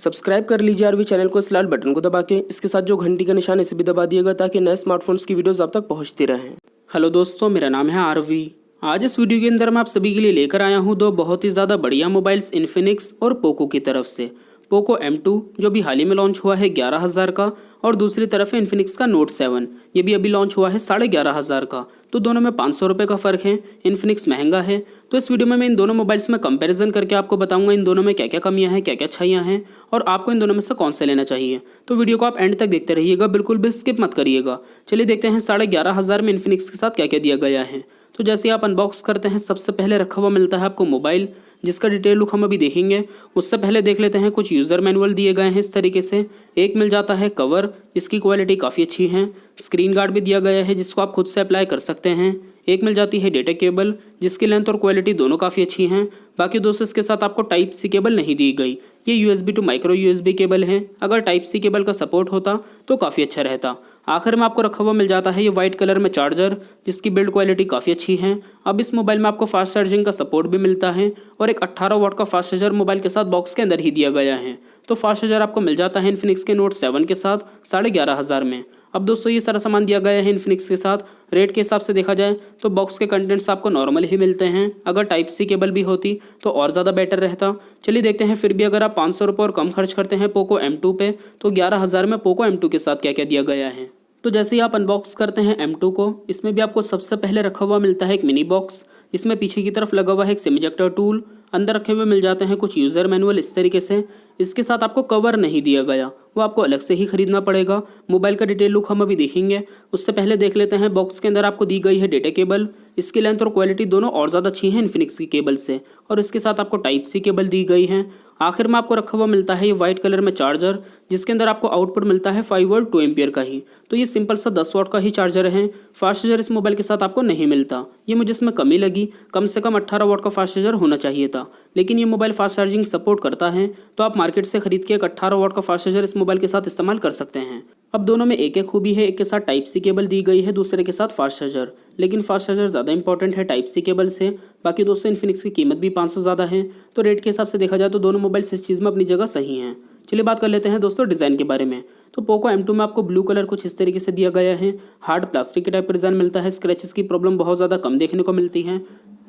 Subscribe कर लीजिए RV channel को इस लाल बटन को दबा के, इसके साथ जो घंटी का निशान इसे भी दबा दिएगा ताकि नए स्मार्टफोन्स की वीडियोस आप तक पहुंचती रहें। हेलो दोस्तों, मेरा नाम है आरवी। आज इस वीडियो के अंदर मैं आप सभी के लिए लेकर आया हूं दो बहुत ही ज़्यादा बढ़िया मोबाइल्स इन्फिनिक्स और पोको की तरफ से। पोको M2 जो भी हाल ही में लॉन्च हुआ है 11,000 का, और दूसरी तरफ है इन्फिनिक्स का नोट 7, ये भी अभी लॉन्च हुआ है 11,500 का। तो दोनों में 500 रुपये का फ़र्क है, इन्फिनिक्स महंगा है। तो इस वीडियो में मैं इन दोनों मोबाइल्स में कंपैरिजन करके आपको बताऊंगा इन दोनों में क्या क्या कमियां हैं, क्या क्या अच्छाइयां हैं, और आपको इन दोनों में से कौन सा लेना चाहिए। तो वीडियो को आप एंड तक देखते रहिएगा, बिल्कुल भी स्किप मत करिएगा। चलिए देखते हैं 11,500 में इन्फिनिक्स के साथ क्या क्या दिया गया है। तो जैसे आप अनबॉक्स करते हैं, सबसे पहले रखा हुआ मिलता है आपको मोबाइल, जिसका डिटेल लुक हम अभी देखेंगे। उससे पहले देख लेते हैं कुछ यूज़र मैनुअल दिए गए हैं इस तरीके से। एक मिल जाता है कवर, जिसकी क्वालिटी काफ़ी अच्छी है। स्क्रीन गार्ड भी दिया गया है जिसको आप खुद से अप्लाई कर सकते हैं। एक मिल जाती है डेटा केबल, जिसकी लेंथ और क्वालिटी दोनों काफ़ी अच्छी हैं। बाकी दोस्तों इसके साथ आपको टाइप सी केबल नहीं दी गई, ये USB to micro USB cable है। अगर टाइप सी केबल का सपोर्ट होता तो काफ़ी अच्छा रहता। आखिर में आपको रखा हुआ मिल जाता है ये वाइट कलर में चार्जर, जिसकी बिल्ड क्वालिटी काफ़ी अच्छी है। अब इस मोबाइल में आपको फास्ट चार्जिंग का सपोर्ट भी मिलता है, और एक 18 वाट का फास्ट चार्जर मोबाइल के साथ बॉक्स के अंदर ही दिया गया है। तो फास्ट चार्जर आपको मिल जाता है इन्फिनिक्स के नोट 7 के साथ 11,500 में। अब दोस्तों ये सारा सामान दिया गया है इन्फिनिक्स के साथ। रेट के हिसाब से देखा जाए तो बॉक्स के कंटेंट्स आपको नॉर्मल ही मिलते हैं। अगर टाइप सी केबल भी होती तो और ज़्यादा बेटर रहता। चलिए देखते हैं फिर भी अगर आप 500 रुपये और कम खर्च करते हैं पोको M2 पे, तो 11,000 में पोको M2 के साथ क्या क्या दिया गया है। तो जैसे ही आप अनबॉक्स करते हैं M2 को, इसमें भी आपको सबसे पहले रखा हुआ मिलता है एक मिनी बॉक्स, जिसमें पीछे की तरफ लगा हुआ है एक सिम इजेक्टर टूल। अंदर रखे हुए मिल जाते हैं कुछ यूज़र मैनुअल इस तरीके से। इसके साथ आपको कवर नहीं दिया गया, वो आपको अलग से ही खरीदना पड़ेगा। मोबाइल का डिटेल लुक हम अभी देखेंगे, उससे पहले देख लेते हैं बॉक्स के अंदर आपको दी गई है डेटा केबल। इसकी लेंथ और क्वालिटी दोनों और ज़्यादा अच्छी हैं इन्फिनिक्स की केबल से, और इसके साथ आपको टाइप सी केबल दी गई है। आखिर में आपको रखा हुआ मिलता है ये वाइट कलर में चार्जर, जिसके अंदर आपको आउटपुट मिलता है 5 वोल्ट 2 एम्पियर का ही। तो ये सिंपल सा 10 वाट का ही चार्जर है। फास्ट चार्जर इस मोबाइल के साथ आपको नहीं मिलता, ये मुझे इसमें कमी लगी। कम से कम 18 वाट का फास्ट चार्जर होना चाहिए था, लेकिन ये मोबाइल फास्ट चार्जिंग सपोर्ट करता है। तो आप मार्केट से खरीद के एक 18 वाट का फास्ट चार्जर इस मोबाइल के साथ इस्तेमाल कर सकते हैं। अब दोनों में एक एक खूबी है, एक के साथ टाइप सी केबल दी गई है, दूसरे के साथ फास्ट चार्जर। लेकिन फास्ट चार्जर ज़्यादा इंपॉर्टेंट है टाइप सी केबल से। बाकी दोस्तों इन्फिनिक्स की कीमत भी 500 ज़्यादा है, तो रेट के हिसाब से देखा जाए तो दोनों मोबाइल्स इस चीज़ में अपनी जगह सही हैं। चलिए बात कर लेते हैं दोस्तों डिज़ाइन के बारे में। तो पोको M2 में आपको ब्लू कलर कुछ इस तरीके से दिया गया है। हार्ड प्लास्टिक के टाइप का डिज़ाइन मिलता है, स्क्रैचेस की प्रॉब्लम बहुत ज़्यादा कम देखने को मिलती है।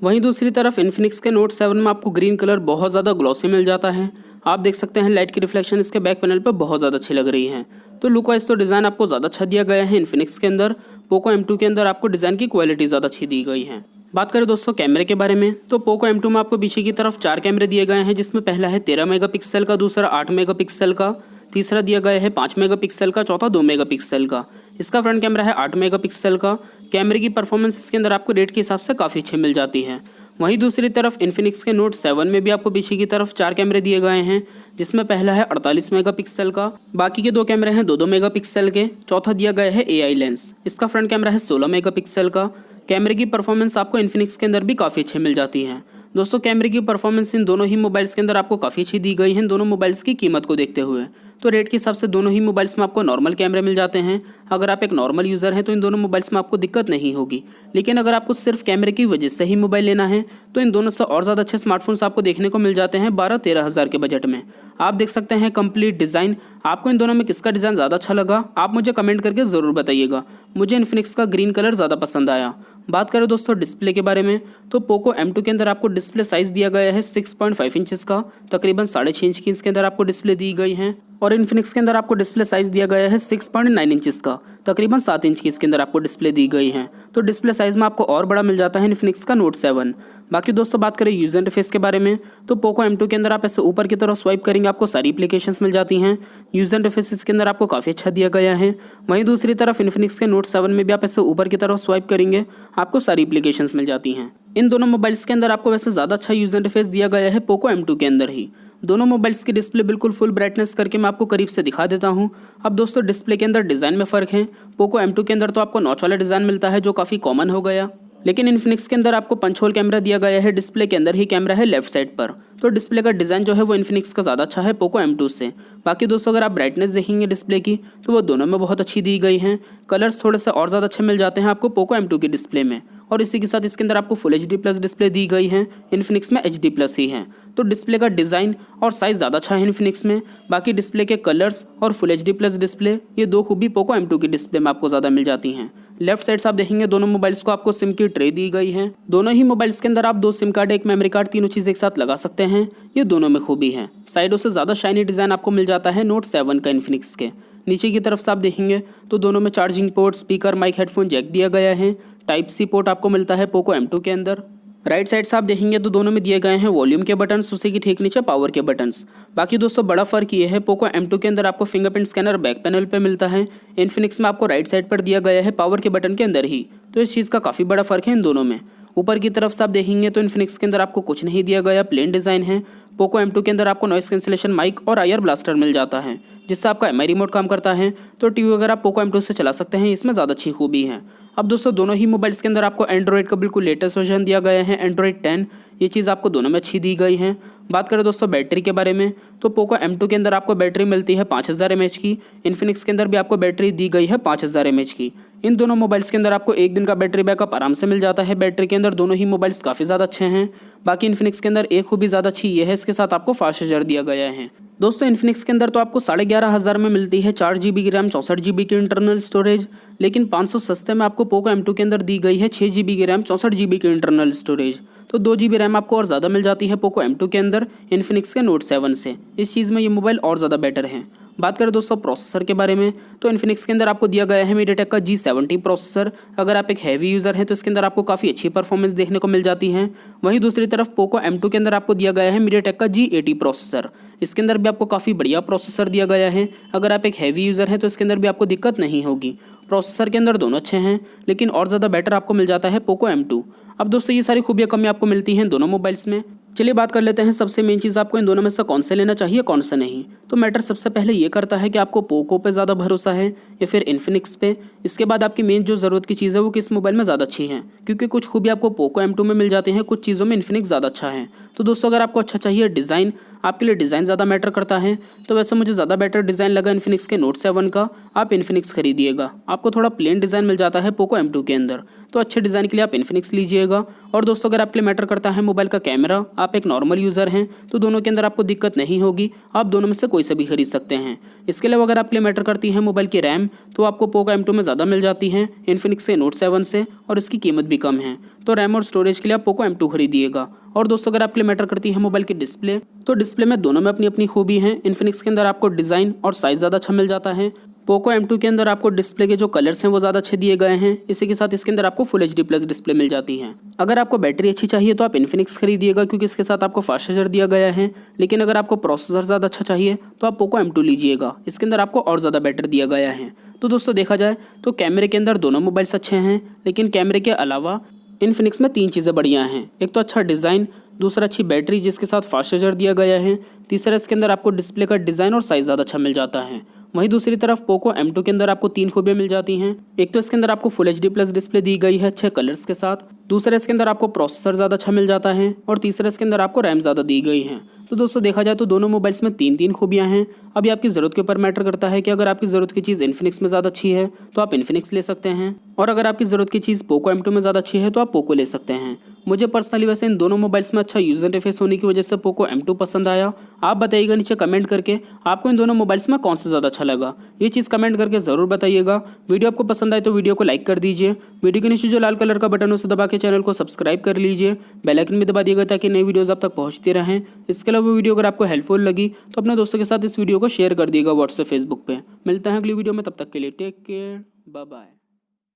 वहीं दूसरी तरफ इन्फिनिक्स के नोट 7 में आपको ग्रीन कलर बहुत ज़्यादा ग्लॉसी मिल जाता है। आप देख सकते हैं लाइट की रिफ्लेक्शन इसके बैक पैनल पर बहुत ज़्यादा अच्छी लग रही है। तो लुक वाइज तो डिज़ाइन आपको ज़्यादा अच्छा दिया गया है इन्फिनिक्स के अंदर। पोको M2 के अंदर आपको डिज़ाइन की क्वालिटी ज़्यादा अच्छी दी गई है। बात करें दोस्तों कैमरे के बारे में, तो पोको M2 में आपको पीछे की तरफ 4 कैमरे दिए गए हैं, जिसमें पहला है 13 मेगापिक्सल का, दूसरा 8 मेगापिक्सल का, तीसरा दिया गया है 5 मेगापिक्सल का, चौथा 2 मेगापिक्सल का। इसका फ्रंट कैमरा है 8 मेगापिक्सल का। कैमरे की परफॉर्मेंस इसके अंदर आपको रेट के हिसाब से काफ़ी अच्छी मिल जाती है। वहीं दूसरी तरफ इन्फिनिक्स के नोट 7 में भी आपको पीछे की तरफ 4 कैमरे दिए गए हैं, जिसमें पहला है 48 मेगापिक्सल का, बाकी के 2 कैमरे हैं 2-2 मेगापिक्सल के, चौथा दिया गया है AI लेंस। इसका फ्रंट कैमरा है 16 मेगापिक्सल का। कैमरे की परफॉर्मेंस आपको इन्फिनिक्स के अंदर भी काफ़ी अच्छी मिल जाती है। दोस्तों कैमरे की परफॉर्मेंस इन दोनों ही मोबाइल्स के अंदर आपको काफ़ी अच्छी दी गई है, दोनों मोबाइल्स की कीमत को देखते हुए। तो रेट के हिसाब से दोनों ही मोबाइल्स में आपको नॉर्मल कैमरे मिल जाते हैं। अगर आप एक नॉर्मल यूज़र हैं तो इन दोनों मोबाइल्स में आपको दिक्कत नहीं होगी। लेकिन अगर आपको सिर्फ कैमरे की वजह से ही मोबाइल लेना है, तो इन दोनों से और ज़्यादा अच्छे स्मार्टफोन्स आपको देखने को मिल जाते हैं 12-13 हज़ार के बजट में। आप देख सकते हैं कंप्लीट डिज़ाइन। आपको इन दोनों में किसका डिज़ाइन ज़्यादा अच्छा लगा, आप मुझे कमेंट करके ज़रूर बताइएगा। मुझे इन्फिनिक्स का ग्रीन कलर ज़्यादा पसंद आया। बात करें दोस्तों डिस्प्ले के बारे में, तो पोको M2 के अंदर आपको डिस्प्ले साइज़ दिया गया है 6.5 इंचज़ का, तकरीबन 6.5 इंच की इसके अंदर आपको डिस्प्ले दी गई है। और इन्फिनिक्स के अंदर आपको डिस्प्ले साइज़ दिया गया है 6.9 इंचज़ का, तकरीबन 7 इंच की इसके अंदर आपको डिस्प्ले दी गई है। तो डिस्प्ले साइज़ में आपको और बड़ा मिल जाता है इन्फिनिक्स का नोट 7। बाकी दोस्तों बात करें यूज़र इंटरफेस के बारे में, तो पोको M2 के अंदर आप ऐसे ऊपर की तरफ स्वाइप करेंगे आपको सारी एप्लीकेशंस मिल जाती हैं। यूज़र इंटरफेस इसके अंदर आपको काफ़ी अच्छा दिया गया है। वहीं दूसरी तरफ इन्फिनिक्स के नोट 7 में भी आप ऐसे ऊपर की तरफ स्वाइप करेंगे आपको सारी एप्लीकेशंस मिल जाती हैं। इन दोनों मोबाइल्स के अंदर आपको वैसे ज़्यादा अच्छा यूज़र इंटरफेस दिया गया है पोको M2 के अंदर ही। दोनों मोबाइल्स की डिस्प्ले बिल्कुल फुल ब्राइटनेस करके मैं आपको करीब से दिखा देता हूं। अब दोस्तों डिस्प्ले के अंदर डिज़ाइन में फ़र्क है। पोको M2 के अंदर तो आपको नॉच वाला डिज़ाइन मिलता है जो काफ़ी कॉमन हो गया, लेकिन इन्फिनिक्स के अंदर आपको पंच होल कैमरा दिया गया है, डिस्प्ले के अंदर ही कैमरा है लेफ्ट साइड पर। तो डिस्प्ले का डिज़ाइन जो है वो इन्फिनिक्स का ज़्यादा अच्छा है पोको M2 से। बाकी दोस्तों अगर आप ब्राइटनेस देखेंगे डिस्प्ले की तो वो दोनों में बहुत अच्छी दी गई हैं। कलर्स थोड़े से और ज़्यादा अच्छे मिल जाते हैं आपको पोको M2 की डिस्प्ले में। और इसी के साथ इसके अंदर आपको फुल HD+ डिस्प्ले दी गई है, इन्फिनिक्स में HD+ ही है। तो डिस्प्ले का डिज़ाइन और साइज़ ज़्यादा अच्छा है इन्फिनिक्स में। बाकी डिस्प्ले के कलर्स और फुल HD+ डिस्प्ले, ये दो खूबी पोको M2 की डिस्प्ले में आपको ज़्यादा मिल जाती हैं। लेफ्ट साइड से आप देखेंगे दोनों मोबाइल्स को आपको सिम की ट्रे दी गई है। दोनों ही मोबाइल्स के अंदर आप 2 सिम कार्ड, 1 मेमोरी कार्ड, तीनों चीज़ एक साथ लगा सकते हैं। ये दोनों में खूबी है। साइडों से ज़्यादा शाइनी डिज़ाइन आपको मिल जाता है नोट 7 का इन्फिनिक्स के। नीचे की तरफ से आप देखेंगे तो दोनों में charging port, speaker, mic, headphone jack दिया गया है। Type-C पोर्ट आपको मिलता है पोको M2 के अंदर। राइट साइड से आप देखेंगे तो दोनों में दिए गए हैं वॉल्यूम के बटन्स, उसी की ठीक नीचे पावर के बटन्स। बाकी दोस्तों बड़ा फर्क ये है पोको M2 के अंदर आपको फिंगरप्रिंट स्कैनर बैक पैनल पे मिलता है, इन्फिनिक्स में आपको राइट साइड पर दिया गया है पावर के बटन के अंदर ही। तो इस चीज़ का काफ़ी बड़ा फर्क है इन दोनों में। ऊपर की तरफ से आप देखेंगे तो इन्फिनिक्स के अंदर आपको कुछ नहीं दिया गया, प्लेन डिज़ाइन है। पोको M2 के अंदर आपको नॉइस कैंसिलेशन माइक और IR ब्लास्टर मिल जाता है, जिससे आपका MI रिमोट काम करता है। तो टीवी वगैरह आप पोको M2 से चला सकते हैं, इसमें ज़्यादा अच्छी खूबी है। अब दोस्तों दोनों ही मोबाइल्स के अंदर आपको एंड्रॉइड का बिल्कुल लेटेस्ट वर्जन दिया गया है, एंड्रॉइड 10। ये चीज़ आपको दोनों में अच्छी दी गई है। बात करें दोस्तों बैटरी के बारे में तो पोको M2 के अंदर आपको बैटरी मिलती है 5000 mAh की। इन्फिनिक्स के अंदर भी आपको बैटरी दी गई है 5000 mAh की। इन दोनों मोबाइल्स के अंदर आपको 1 दिन का बैटरी बैकअप आराम से मिल जाता है। बैटरी के अंदर दोनों ही मोबाइल्स काफ़ी ज़्यादा अच्छे हैं। बाकी इन्फिनिक्स के अंदर एक खूबी ज़्यादा अच्छी ये है, इसके साथ आपको फास्ट चार्जर दिया गया है। दोस्तों इन्फिनिक्स के अंदर तो आपको 11,500 में मिलती है 4 GB की रैम, 64 GB की इंटरनल स्टोरेज। लेकिन 500 सस्ते में आपको पोको M2 के अंदर दी गई है 6 GB की रैम, 64 GB की इंटरनल स्टोरेज। तो 2 GB रैम आपको और ज़्यादा मिल जाती है पोको M2 के अंदर इन्फिनिक्स के नोट 7 से। इस चीज़ में ये मोबाइल और ज़्यादा बेटर है। बात करें दोस्तों प्रोसेसर के बारे में तो इन्फिनिक्स के अंदर आपको दिया गया है मीडियाटेक का G70 प्रोसेसर। अगर आप एक हैवी यूज़र हैं तो इसके अंदर आपको काफ़ी अच्छी परफॉर्मेंस देखने को मिल जाती है। वहीं दूसरी तरफ पोको M2 के अंदर आपको दिया गया है मीडियाटेक का G80 प्रोसेसर। इसके अंदर भी आपको काफ़ी बढ़िया प्रोसेसर दिया गया है। अगर आप एक हैवी यूज़र हैं तो इसके अंदर भी आपको दिक्कत नहीं होगी। प्रोसेसर के अंदर दोनों अच्छे हैं, लेकिन और ज़्यादा बेटर आपको मिल जाता है पोको M2। अब दोस्तों ये सारी खूबियाँ कमी आपको मिलती हैं दोनों मोबाइल्स में। चलिए बात कर लेते हैं सबसे मेन चीज़, आपको इन दोनों में से कौन से लेना चाहिए कौन सा नहीं। तो मैटर सबसे पहले ये करता है कि आपको पोको पे ज़्यादा भरोसा है या फिर इन्फिनिक्स पे। इसके बाद आपकी मेन जो ज़रूरत की चीज़ है वो किस मोबाइल में ज़्यादा अच्छी है, क्योंकि कुछ खूबी आपको पोको M2 में मिल जाती हैं, कुछ चीज़ों में इन्फिनिक्स ज़्यादा अच्छा है। तो दोस्तों अगर आपको अच्छा चाहिए डिज़ाइन, आपके लिए डिज़ाइन ज़्यादा मैटर करता है, तो वैसे मुझे ज़्यादा बेटर डिज़ाइन लगा इन्फिनिक्स के नोट 7 का। आप इन्फिनिक्स खरीदिएगा, आपको थोड़ा प्लेन डिज़ाइन मिल जाता है पोको M2 के अंदर। तो अच्छे डिज़ाइन के लिए आप इन्फिनिक्स लीजिएगा। और दोस्तों अगर आपके लिए मैटर करता है मोबाइल का कैमरा, आप एक नॉर्मल यूज़र हैं तो दोनों के अंदर आपको दिक्कत नहीं होगी, आप दोनों में से कोई से भी खरीद सकते हैं। इसके अलावा अगर आपके लिए मैटर करती है मोबाइल की रैम, तो आपको पोको M2 में ज़्यादा मिल जाती है इन्फिनिक्स के नोट 7 से, और इसकी कीमत भी कम है। तो रैम और स्टोरेज के लिए आप पोको M2 खरीदिएगा। और दोस्तों अगर आपके लिए मैटर करती है मोबाइल की डिस्प्ले, तो डिस्प्ले में दोनों में अपनी अपनी खूबी है। इन्फिनिक्स के अंदर आपको डिज़ाइन और साइज़ ज़्यादा अच्छा मिल जाता है। पोको M2 के अंदर आपको डिस्प्ले के जो कलर्स हैं वो ज़्यादा अच्छे दिए गए हैं। इसी के साथ इसके अंदर आपको फुल HD+ डिस्प्ले मिल जाती है। अगर आपको बैटरी अच्छी चाहिए तो आप इन्फिनिक्स खरीदिएगा, क्योंकि इसके साथ आपको फास्ट चार्जर दिया गया है। लेकिन अगर आपको प्रोसेसर ज़्यादा अच्छा चाहिए तो आप पोको M2 लीजिएगा, इसके अंदर आपको और ज़्यादा बेटर दिया गया है। तो दोस्तों देखा जाए तो कैमरे के अंदर दोनों मोबाइल्स अच्छे हैं, लेकिन कैमरे के अलावा इन्फिनिक्स में 3 चीज़ें बढ़िया हैं। एक तो अच्छा डिज़ाइन, दूसरा अच्छी बैटरी जिसके साथ फास्ट चार्जर दिया गया है, तीसरा इसके अंदर आपको डिस्प्ले का डिज़ाइन और साइज़ ज़्यादा अच्छा मिल जाता है। वहीं दूसरी तरफ पोको M2 के अंदर आपको 3 खूबियाँ मिल जाती हैं। एक तो इसके अंदर आपको फुल HD+ डिस्प्ले दी गई है अच्छे कलर्स के साथ, दूसरा इसके अंदर आपको प्रोसेसर ज़्यादा अच्छा मिल जाता है, और तीसरा इसके अंदर आपको रैम ज़्यादा दी गई है। तो दोस्तों देखा जाए तो दोनों मोबाइल्स में 3-3 खूबियाँ हैं। अभी आपकी ज़रूरत के ऊपर मैटर करता है कि अगर आपकी ज़रूरत की चीज़ इन्फिनिक्स में ज़्यादा अच्छी है तो आप इन्फिनिक्स ले सकते हैं, और अगर आपकी ज़रूरत की चीज़ पोको M2 में ज़्यादा अच्छी है तो आप पोको ले सकते हैं। मुझे पर्सनली वैसे इन दोनों मोबाइल्स में अच्छा यूज़र इंटरफेस होने की वजह से पोको M2 पसंद आया। आप बताइएगा नीचे कमेंट करके आपको इन दोनों मोबाइल्स में कौन सा ज़्यादा अच्छा लगा, ये चीज़ कमेंट करके ज़रूर बताइएगा। वीडियो आपको पसंद आए तो वीडियो को लाइक कर दीजिए। वीडियो के नीचे जो लाल कलर का बटन है उसे दबा के चैनल को सब्सक्राइब कर लीजिए, बेल आइकन भी दबा दिएगा ताकि नई वीडियोज़ आप तक पहुँचती रहें। इसके अलावा वीडियो अगर आपको हेल्पफुल लगी तो अपने दोस्तों के साथ इस वीडियो को शेयर कर दिएगा व्हाट्सएप फेसबुक पे। मिलते हैं अगली वीडियो में, तब तक के लिए टेक केयर, बाय बाय।